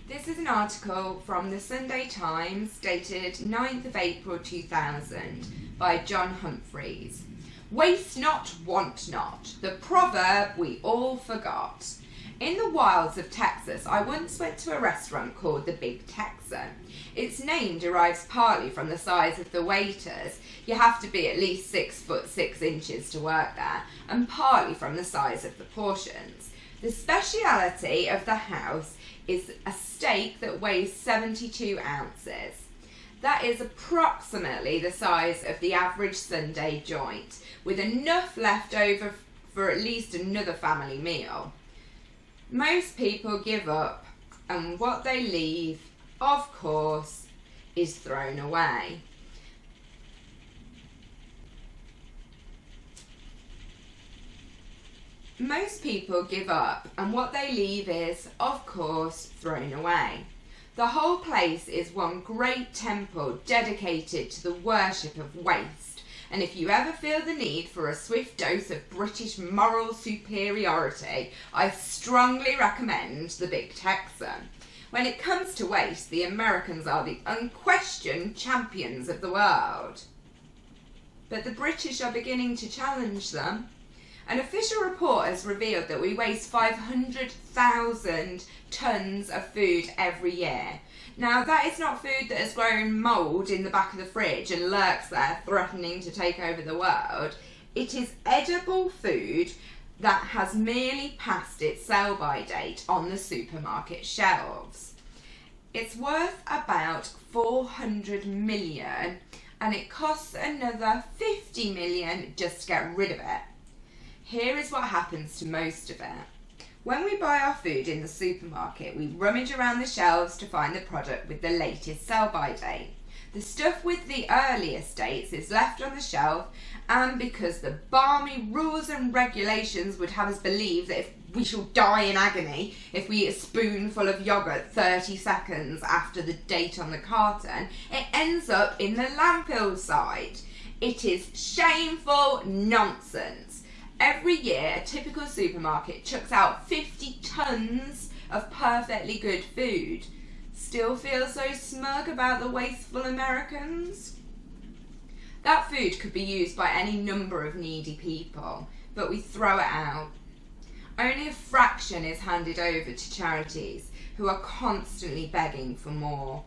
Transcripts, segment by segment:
This is an article from the Sunday Times dated 9th of April 2000 by John Humphrys. Waste not, want not, the proverb we all forgot. In the wilds of Texas, I once went to a restaurant called the Big Texan. Its name derives partly from the size of the waiters. You have to be at least 6 foot 6 inches to work there, and partly from the size of the portions. The speciality of the house is a steak that weighs 72 ounces. That is approximately the size of the average Sunday joint, with enough left over for at least another family meal. Most people give up, and what they leave, of course, is thrown away. Most people give up, and what they leave is, of course, thrown away. The whole place is one great temple dedicated to the worship of waste, and if you ever feel the need for a swift dose of British moral superiority, I strongly recommend the Big Texan. When it comes to waste, the Americans are the unquestioned champions of the world. But the British are beginning to challenge them. An official report has revealed that we waste 500,000 tonnes of food every year. Now, that is not food that has grown mould in the back of the fridge and lurks there threatening to take over the world. It is edible food that has merely passed its sell-by date on the supermarket shelves. It's worth about 400 million, and it costs another 50 million just to get rid of it. Here is what happens to most of it. When we buy our food in the supermarket, we rummage around the shelves to find the product with the latest sell-by date. The stuff with the earliest dates is left on the shelf, and because the balmy rules and regulations would have us believe that we shall die in agony if we eat a spoonful of yoghurt 30 seconds after the date on the carton, it ends up in the landfill side. It is shameful nonsense. Every year, a typical supermarket chucks out 50 tonnes of perfectly good food. Still feel so smug about the wasteful Americans? That food could be used by any number of needy people, but we throw it out. Only a fraction is handed over to charities, who are constantly begging for more.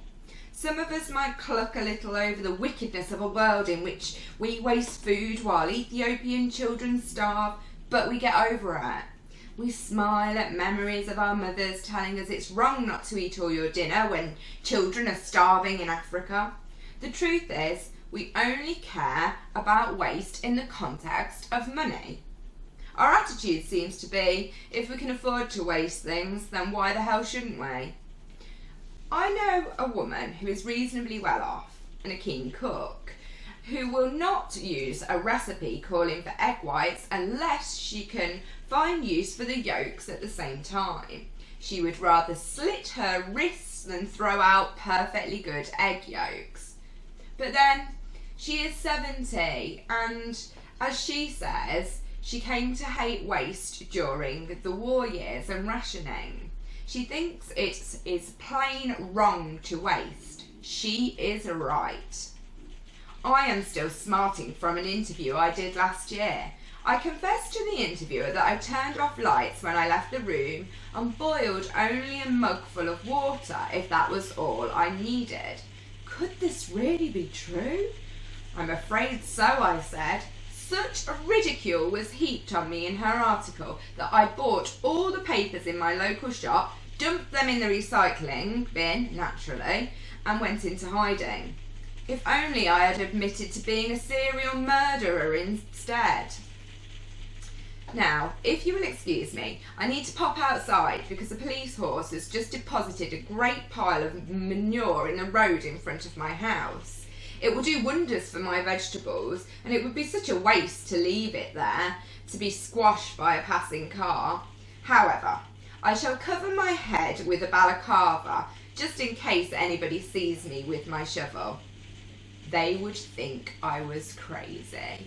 Some of us might cluck a little over the wickedness of a world in which we waste food while Ethiopian children starve, but we get over it. We smile at memories of our mothers telling us it's wrong not to eat all your dinner when children are starving in Africa. The truth is, we only care about waste in the context of money. Our attitude seems to be, if we can afford to waste things, then why the hell shouldn't we? I know a woman who is reasonably well off and a keen cook who will not use a recipe calling for egg whites unless she can find use for the yolks at the same time. She would rather slit her wrists than throw out perfectly good egg yolks. But then she is 70 and, as she says, she came to hate waste during the war years and rationing. She thinks it is plain wrong to waste. She is right. I am still smarting from an interview I did last year. I confessed to the interviewer that I turned off lights when I left the room and boiled only a mugful of water if that was all I needed. Could this really be true? I'm afraid so, I said. Such a ridicule was heaped on me in her article that I bought all the papers in my local shop, dumped them in the recycling bin, naturally, and went into hiding. If only I had admitted to being a serial murderer instead. Now, if you will excuse me, I need to pop outside because the police horse has just deposited a great pile of manure in the road in front of my house. It will do wonders for my vegetables, and it would be such a waste to leave it there to be squashed by a passing car. However, I shall cover my head with a balaclava, just in case anybody sees me with my shovel. They would think I was crazy.